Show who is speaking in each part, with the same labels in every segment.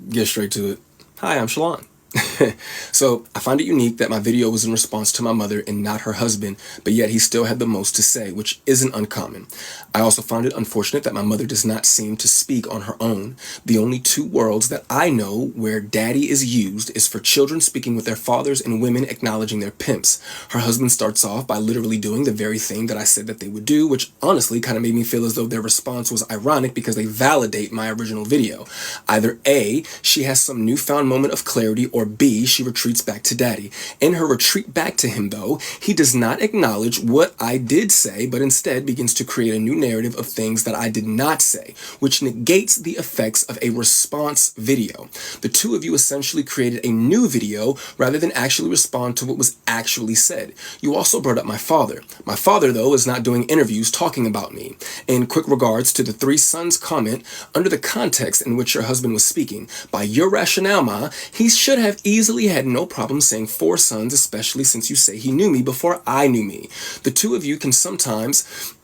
Speaker 1: get straight to it. Hi, I'm Shalon. So I find it unique that my video was in response to my mother and not her husband, but yet he still had the most to say, which isn't uncommon. I also find it unfortunate that my mother does not seem to speak on her own. The only two worlds that I know where daddy is used is for children speaking with their fathers and women acknowledging their pimps. Her husband starts off by literally doing the very thing that I said that they would do, which honestly kind of made me feel as though their response was ironic because they validate my original video. Either A, she has some newfound moment of clarity, or B, she retreats back to daddy. In her retreat back to him, though, he does not acknowledge what I did say, but instead begins to create a new narrative of things that I did not say, which negates the effects of a response video. The two of you essentially created a new video rather than actually respond to what was actually said. You also brought up my father. My father, though, is not doing interviews talking about me. In quick regards to the 3 sons comment, under the context in which your husband was speaking, by your rationale, Ma, he should have easily had no problem saying 4 sons, especially since you say he knew me before I knew me. The two of you can sometimes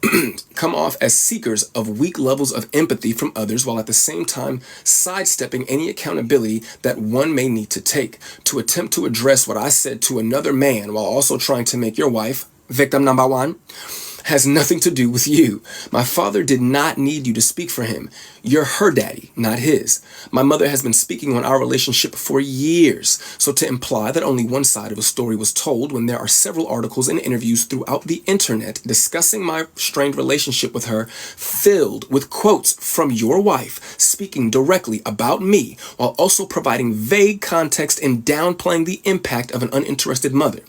Speaker 1: come off as seekers of weak levels of empathy from others while at the same time sidestepping any accountability that one may need to take. To attempt to address what I said to another man while also trying to make your wife victim number 1 has nothing to do with you. My father did not need you to speak for him. You're her daddy, not his. My mother has been speaking on our relationship for years, so to imply that only one side of a story was told when there are several articles and interviews throughout the internet discussing my strained relationship with her, filled with quotes from your wife speaking directly about me while also providing vague context and downplaying the impact of an uninterested mother.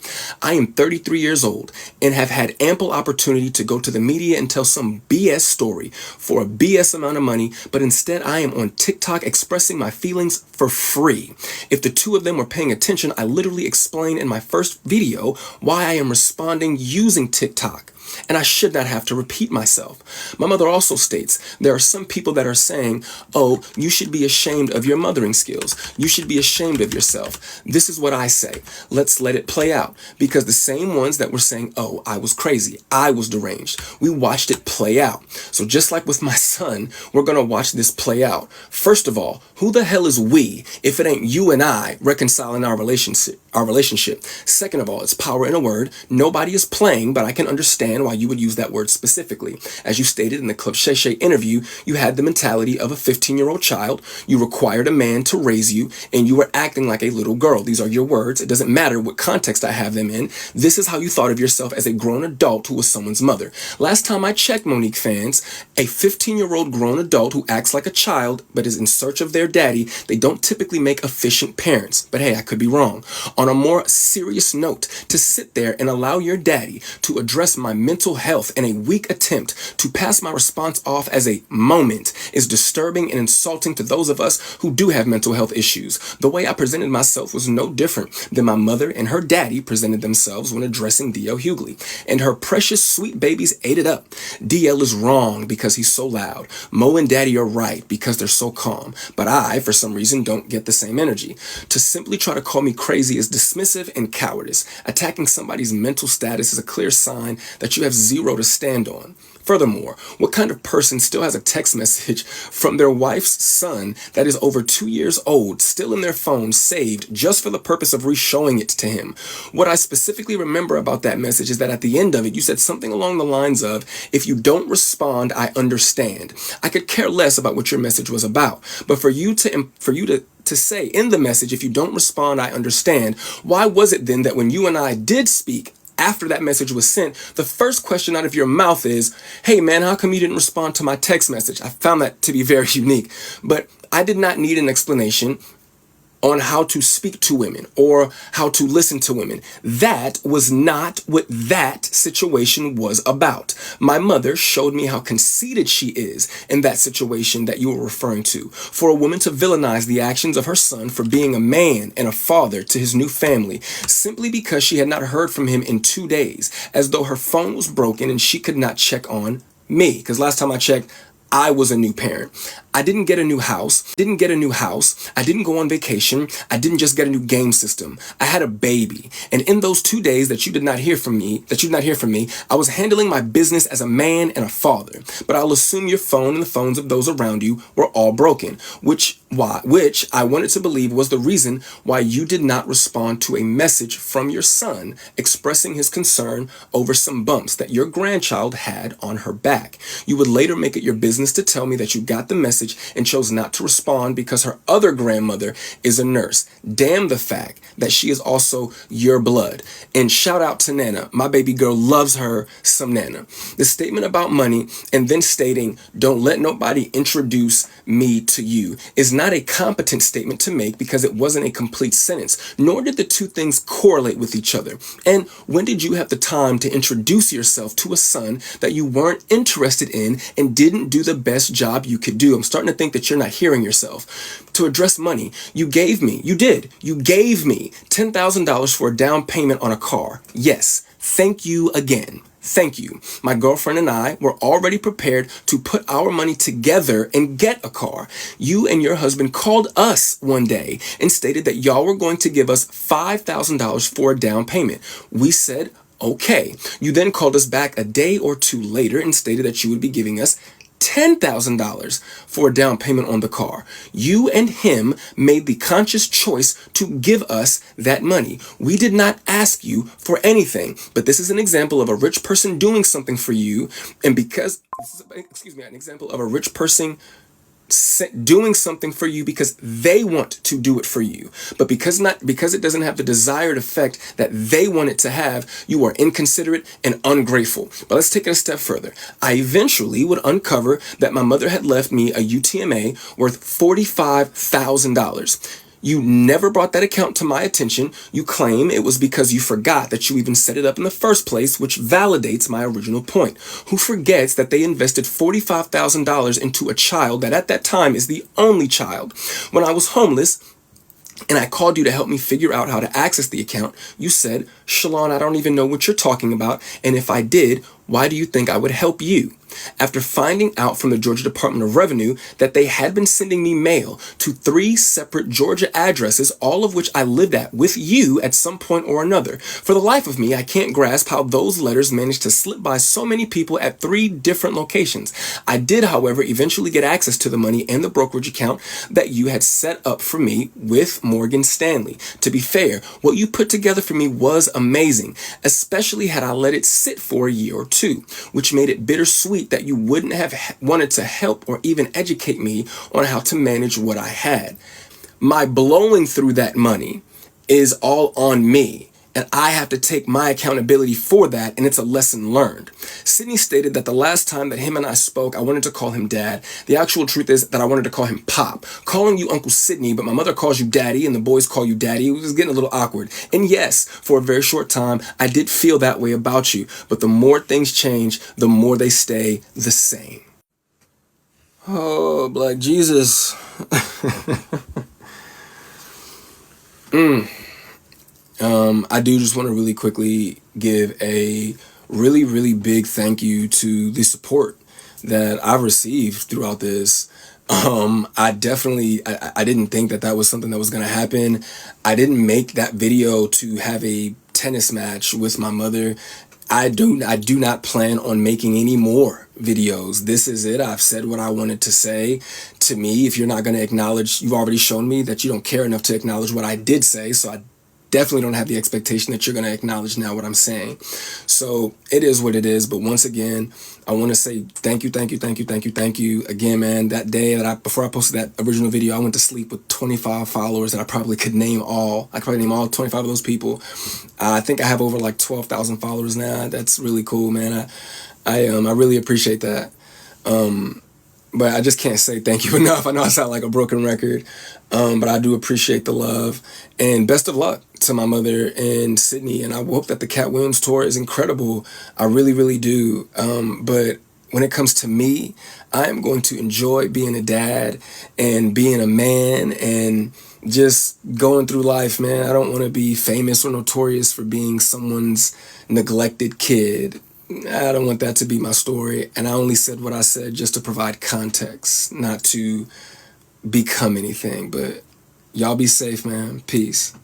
Speaker 1: I am 33 years old and have had ample opportunity to go to the media and tell some BS story for a BS amount of money, but instead I am on TikTok expressing my feelings for free. If the two of them were paying attention, I literally explained in my first video why I am responding using TikTok. And I should not have to repeat myself. My mother also states there are some people that are saying, oh, you should be ashamed of your mothering skills. You should be ashamed of yourself. This is what I say. Let's let it play out. Because the same ones that were saying, oh, I was crazy, I was deranged, we watched it play out. So just like with my son, we're going to watch this play out. First of all, who the hell is we if it ain't you and I reconciling our relationship? Second of all, it's power in a word. Nobody is playing, but I can understand why you would use that word specifically. As you stated in the Club Shay Shay interview, you had the mentality of a 15-year-old child. You required a man to raise you, and you were acting like a little girl. These are your words. It doesn't matter what context I have them in. This is how you thought of yourself as a grown adult who was someone's mother. Last time I checked, Monique fans, a 15-year-old grown adult who acts like a child but is in search of their daddy, they don't typically make efficient parents. But hey, I could be wrong. On a more serious note, to sit there and allow your daddy to address my mental health in a weak attempt to pass my response off as a moment is disturbing and insulting to those of us who do have mental health issues. The way I presented myself was no different than my mother and her daddy presented themselves when addressing DL Hughley. And her precious sweet babies ate it up. DL is wrong because he's so loud. Mo and daddy are right because they're so calm. But I, for some reason, don't get the same energy. To simply try to call me crazy is dismissive and cowardice. Attacking somebody's mental status is a clear sign that you have zero to stand on. Furthermore, what kind of person still has a text message from their wife's son that is over 2 years old, still in their phone, saved just for the purpose of re-showing it to him? What I specifically remember about that message is that at the end of it, you said something along the lines of, if you don't respond, I understand. I could care less about what your message was about, but for you to say in the message, if you don't respond, I understand, why was it then that when you and I did speak, after that message was sent, the first question out of your mouth is, hey man, how come you didn't respond to my text message? I found that to be very unique, but I did not need an explanation on how to speak to women or how to listen to women. That was not what that situation was about. My mother showed me how conceited she is in that situation that you were referring to. For a woman to villainize the actions of her son for being a man and a father to his new family simply because she had not heard from him in 2 days, as though her phone was broken and she could not check on me. Because last time I checked, I was a new parent. I didn't get a new house. I didn't go on vacation. I didn't just get a new game system. I had a baby. And in those 2 days that you did not hear from me, I was handling my business as a man and a father. But I'll assume your phone and the phones of those around you were all broken, which which I wanted to believe was the reason why you did not respond to a message from your son expressing his concern over some bumps that your grandchild had on her back. You would later make it your business to tell me that you got the message and chose not to respond because her other grandmother is a nurse. Damn the fact that she is also your blood. And shout out to Nana. My baby girl loves her some Nana. The statement about money and then stating, "Don't let nobody introduce me to you," is not a competent statement to make because it wasn't a complete sentence, nor did the two things correlate with each other. And when did you have the time to introduce yourself to a son that you weren't interested in and didn't do the best job you could do? I'm starting to think that you're not hearing yourself. To address money, you gave me $10,000 for a down payment on a car. Yes, thank you again. Thank you. My girlfriend and I were already prepared to put our money together and get a car. You and your husband called us one day and stated that y'all were going to give us $5,000 for a down payment. We said, okay. You then called us back a day or two later and stated that you would be giving us $10,000 for a down payment on the car. You and him made the conscious choice to give us that money. We did not ask you for anything, but this is an example of a rich person doing something for you. And because, an example of a rich person doing something for you because they want to do it for you, but because it doesn't have the desired effect that they want it to have, you are inconsiderate and ungrateful. But let's take it a step further. I eventually would uncover that my mother had left me a UTMA worth $45,000. You never brought that account to my attention. You claim it was because you forgot that you even set it up in the first place, which validates my original point. Who forgets that they invested $45,000 into a child that at that time is the only child? When I was homeless and I called you to help me figure out how to access the account, you said, "Shalon, I don't even know what you're talking about. And if I did, why do you think I would help you?" After finding out from the Georgia Department of Revenue that they had been sending me mail to 3 separate Georgia addresses, all of which I lived at with you at some point or another. For the life of me, I can't grasp how those letters managed to slip by so many people at 3 different locations. I did, however, eventually get access to the money and the brokerage account that you had set up for me with Morgan Stanley. To be fair, what you put together for me was amazing, especially had I let it sit for a year or two, which made it bittersweet that you wouldn't have wanted to help or even educate me on how to manage what I had. My blowing through that money is all on me, and I have to take my accountability for that, and it's a lesson learned. Sydney stated that the last time that him and I spoke, I wanted to call him Dad. The actual truth is that I wanted to call him Pop. Calling you Uncle Sydney, but my mother calls you Daddy, and the boys call you Daddy. It was getting a little awkward. And yes, for a very short time, I did feel that way about you, but the more things change, the more they stay the same. Oh, Black Jesus. I do just want to really quickly give a really, really big thank you to the support that I've received throughout this. I didn't think that that was something that was going to happen. I didn't make that video to have a tennis match with my mother. I do not plan on making any more videos. This is it. I've said what I wanted to say. To me, if you're not going to acknowledge, you've already shown me that you don't care enough to acknowledge what I did say. So I definitely don't have the expectation that you're going to acknowledge now what I'm saying. So it is what it is. But once again, I want to say thank you again, man. That day before I posted that original video, I went to sleep with 25 followers that I probably could name all. I could probably name all 25 of those people. I think I have over like 12,000 followers now. That's really cool, man. I really appreciate that. But I just can't say thank you enough. I know I sound like a broken record, but I do appreciate the love. And best of luck to my mother and Sydney. And I hope that the Cat Williams tour is incredible. I really, really do. But when it comes to me, I am going to enjoy being a dad and being a man and just going through life, man. I don't want to be famous or notorious for being someone's neglected kid. I don't want that to be my story, and I only said what I said just to provide context, not to become anything. But y'all be safe, man. Peace.